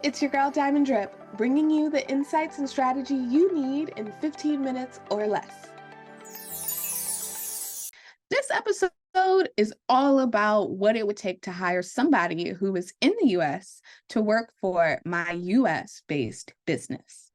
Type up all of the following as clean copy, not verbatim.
It's your girl Diamond Drip, bringing you the insights and strategy you need in 15 minutes or less. This episode is all about what it would take to hire somebody who is in the US to work for my US-based business.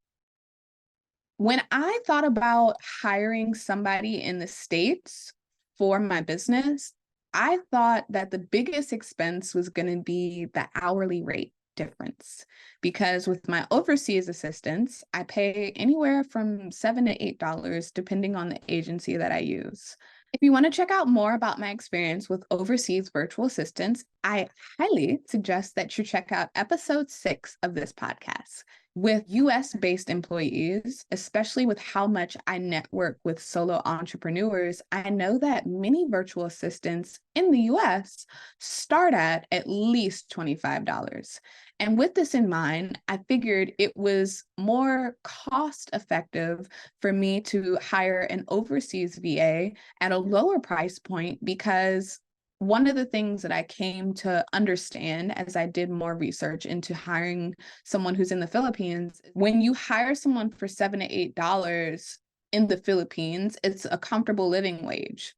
When I thought about hiring somebody in the States for my business, I thought that the biggest expense was going to be the hourly rate difference, because with my overseas assistants, I pay anywhere from $7 to $8 depending on the agency that I use. If you want to check out more about my experience with overseas virtual assistants, I highly suggest that you check out episode 6 of this podcast. With US-based employees, especially with how much I network with solo entrepreneurs, I know that many virtual assistants in the US start at least $25. And with this in mind, I figured it was more cost effective for me to hire an overseas VA at a lower price point, because one of the things that I came to understand as I did more research into hiring someone who's in the Philippines, when you hire someone for $7 to $8 in the Philippines, it's a comfortable living wage.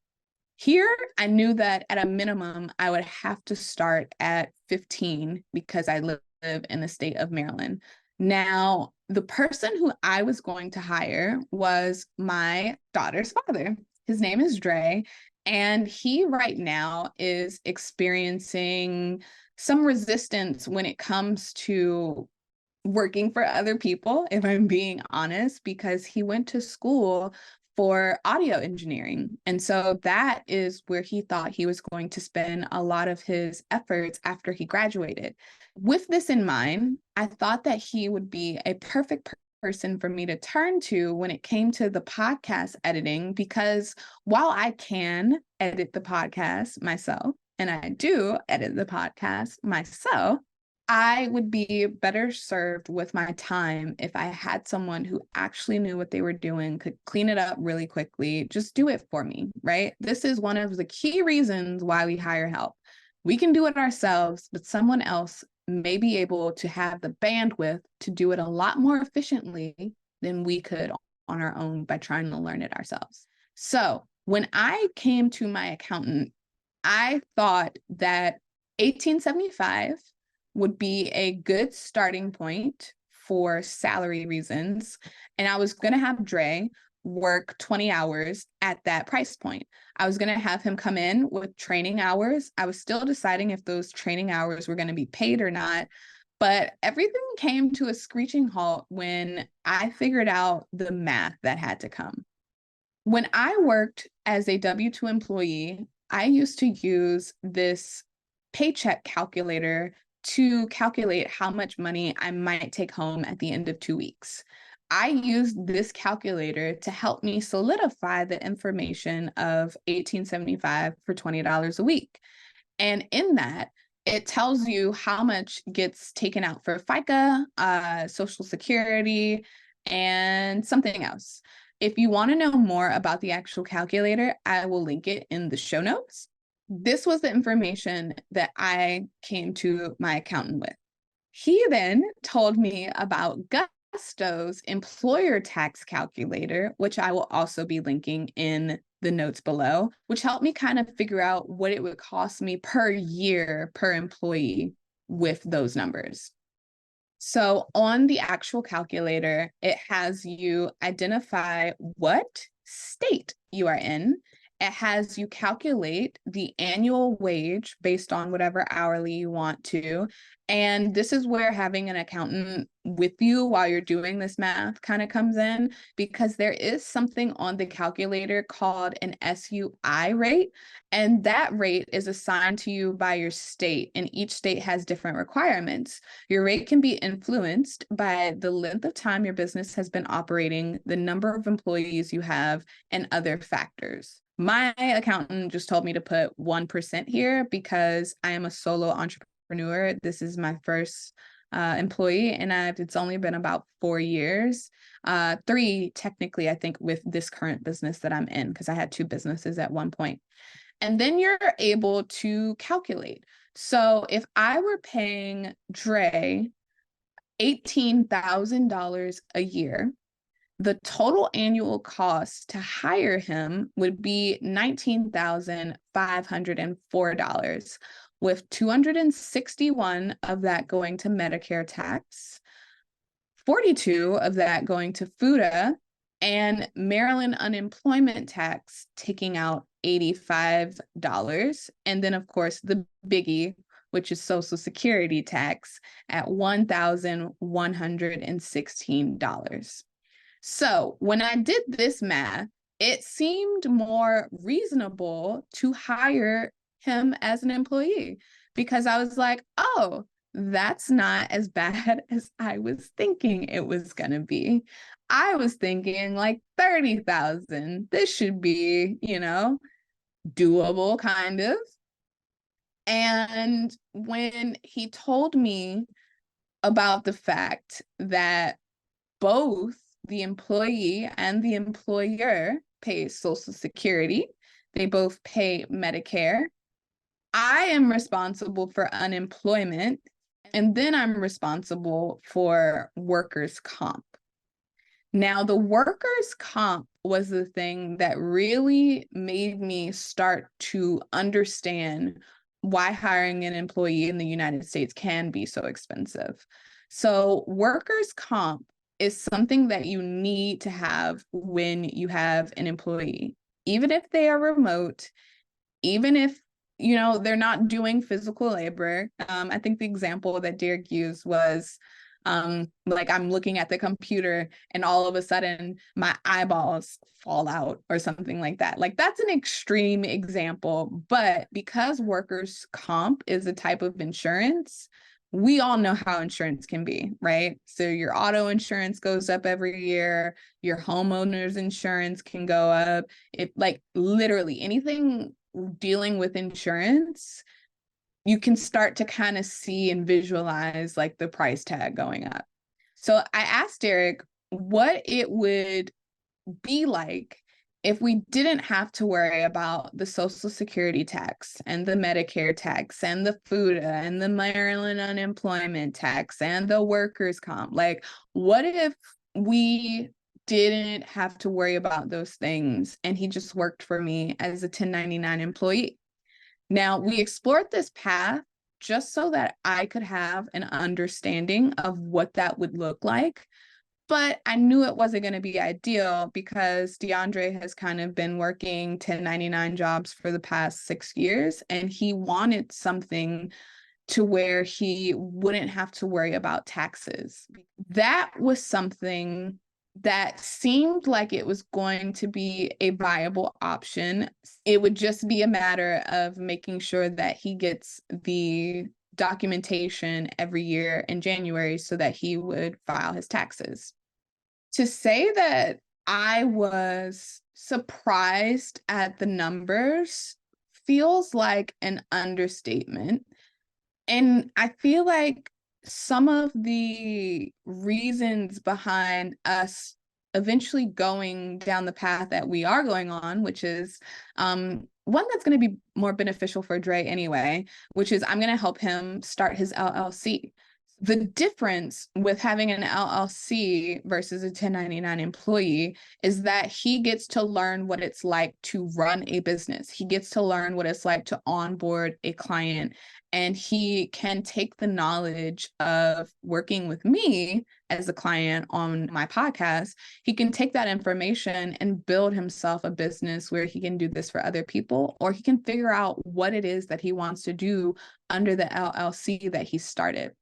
Here, I knew that at a minimum, I would have to start at 15 because I live in the state of Maryland. Now, the person who I was going to hire was my daughter's father. His name is Dre, and he right now is experiencing some resistance when it comes to working for other people, if I'm being honest, because he went to school for audio engineering. And so that is where he thought he was going to spend a lot of his efforts after he graduated. With this in mind, I thought that he would be a perfect person for me to turn to when it came to the podcast editing, because while I can edit the podcast myself, and I do edit the podcast myself, I would be better served with my time if I had someone who actually knew what they were doing, could clean it up really quickly, just do it for me, right? This is one of the key reasons why we hire help. We can do it ourselves, but someone else may be able to have the bandwidth to do it a lot more efficiently than we could on our own by trying to learn it ourselves. So when I came to my accountant, I thought that $18.75 would be a good starting point for salary reasons. And I was going to have Dre work 20 hours at that price point. I was going to have him come in with training hours. I was still deciding if those training hours were going to be paid or not. But everything came to a screeching halt when I figured out the math that had to come. When I worked as a W-2 employee, I used to use this paycheck calculator to calculate how much money I might take home at the end of 2 weeks. I used this calculator to help me solidify the information of $18.75 for $20 a week. And in that, it tells you how much gets taken out for FICA, Social Security, and something else. If you want to know more about the actual calculator, I will link it in the show notes. This was the information that I came to my accountant with. He then told me about Gusto's employer tax calculator, which I will also be linking in the notes below, which helped me kind of figure out what it would cost me per year per employee with those numbers. So on the actual calculator, it has you identify what state you are in. It has you calculate the annual wage based on whatever hourly you want to. And this is where having an accountant with you while you're doing this math kind of comes in, because there is something on the calculator called an SUI rate. And that rate is assigned to you by your state, and each state has different requirements. Your rate can be influenced by the length of time your business has been operating, the number of employees you have, and other factors. My accountant just told me to put 1% here because I am a solo entrepreneur. This is my first employee, and it's only been about 4 years. 3 technically, I think, with this current business that I'm in, because I had 2 businesses at one point. And then you're able to calculate. So if I were paying Dre $18,000 a year. The total annual cost to hire him would be $19,504, with 261 of that going to Medicare tax, 42 of that going to FUTA, and Maryland unemployment tax taking out $85. And then, of course, the biggie, which is Social Security tax at $1,116. So when I did this math, it seemed more reasonable to hire him as an employee, because I was like, oh, that's not as bad as I was thinking it was going to be. I was thinking like 30,000. This should be, doable kind of. And when he told me about the fact that both the employee and the employer pay Social Security, they both pay Medicare, I am responsible for unemployment, and then I'm responsible for workers' comp. Now, the workers' comp was the thing that really made me start to understand why hiring an employee in the United States can be so expensive. So, workers' comp is something that you need to have when you have an employee, even if they are remote, even if they're not doing physical labor. I think the example that Derek used was like I'm looking at the computer and all of a sudden my eyeballs fall out or something like that. Like, that's an extreme example, but because workers' comp is a type of insurance, we all know how insurance can be, right? So your auto insurance goes up every year, your homeowner's insurance can go up. It, like, literally anything dealing with insurance, you can start to kind of see and visualize like the price tag going up. So I asked Derek what it would be like if we didn't have to worry about the Social Security tax and the Medicare tax and the FUTA and the Maryland unemployment tax and the workers' comp. Like, what if we didn't have to worry about those things and he just worked for me as a 1099 employee? Now, we explored this path just so that I could have an understanding of what that would look like. But I knew it wasn't going to be ideal because DeAndre has kind of been working 1099 jobs for the past 6 years, and he wanted something to where he wouldn't have to worry about taxes. That was something that seemed like it was going to be a viable option. It would just be a matter of making sure that he gets the documentation every year in January so that he would file his taxes. To say that I was surprised at the numbers feels like an understatement. And I feel like some of the reasons behind us eventually going down the path that we are going on, which is one that's going to be more beneficial for Dre anyway, which is I'm going to help him start his LLC. The difference with having an LLC versus a 1099 employee is that he gets to learn what it's like to run a business. He gets to learn what it's like to onboard a client, and he can take the knowledge of working with me as a client on my podcast. He can take that information and build himself a business where he can do this for other people, or he can figure out what it is that he wants to do under the LLC that he started.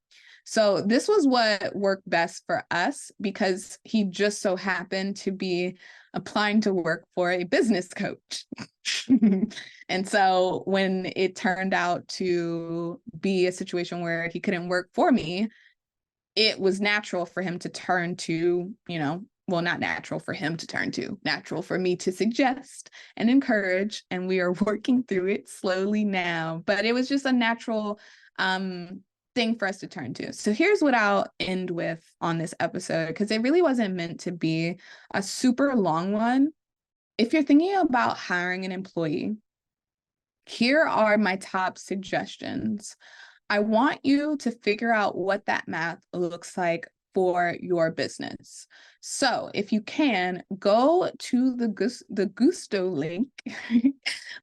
So this was what worked best for us because he just so happened to be applying to work for a business coach. And so when it turned out to be a situation where he couldn't work for me, it was natural for him to turn to, well, not natural for him to turn to, natural for me to suggest and encourage. And we are working through it slowly now, but it was just a natural thing for us to turn to. So here's what I'll end with on this episode, because it really wasn't meant to be a super long one. If you're thinking about hiring an employee, here are my top suggestions. I want you to figure out what that math looks like for your business. So if you can, go to the Gusto link,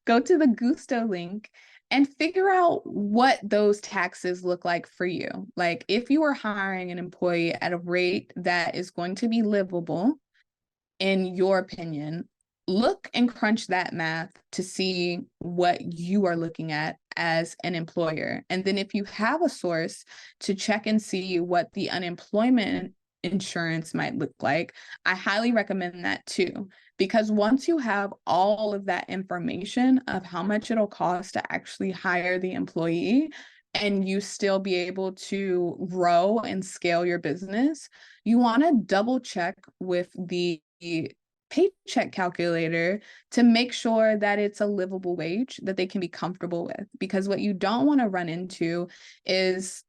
go to the Gusto link and figure out what those taxes look like for you. Like if you are hiring an employee at a rate that is going to be livable, in your opinion, look and crunch that math to see what you are looking at as an employer. And then if you have a source to check and see what the unemployment insurance might look like, I highly recommend that too. Because once you have all of that information of how much it'll cost to actually hire the employee, and you still be able to grow and scale your business, you want to double check with the paycheck calculator to make sure that it's a livable wage that they can be comfortable with. Because what you don't want to run into is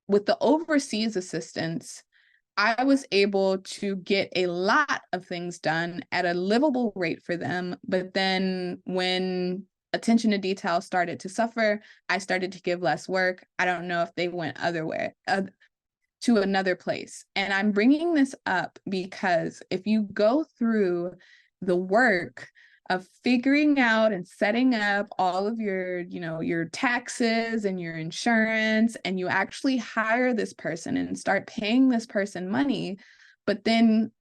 with the overseas assistance, I was able to get a lot of things done at a livable rate for them. But then when attention to detail started to suffer, I started to give less work. I don't know if they went to another place. And I'm bringing this up because if you go through the work of figuring out and setting up all of your, your taxes and your insurance, and you actually hire this person and start paying this person money, but then,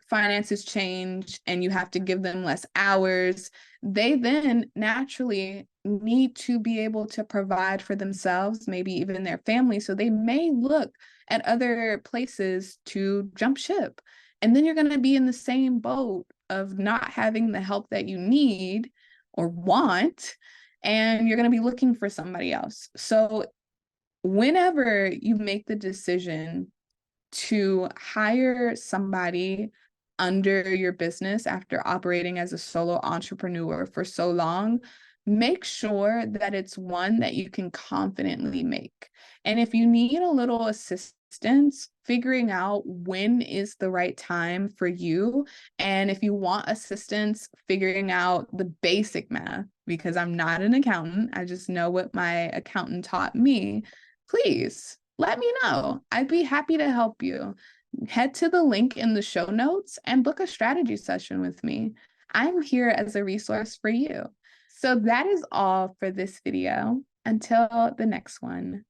finances change and you have to give them less hours, they then naturally need to be able to provide for themselves, maybe even their family. So they may look at other places to jump ship. And then you're going to be in the same boat of not having the help that you need or want, and you're going to be looking for somebody else. So whenever you make the decision to hire somebody under your business after operating as a solo entrepreneur for so long, make sure that it's one that you can confidently make. And if you need a little assistance figuring out when is the right time for you, and if you want assistance figuring out the basic math, because I'm not an accountant, I just know what my accountant taught me, please let me know. I'd be happy to help you. Head to the link in the show notes and book a strategy session with me. I'm here as a resource for you. So that is all for this video. Until the next one.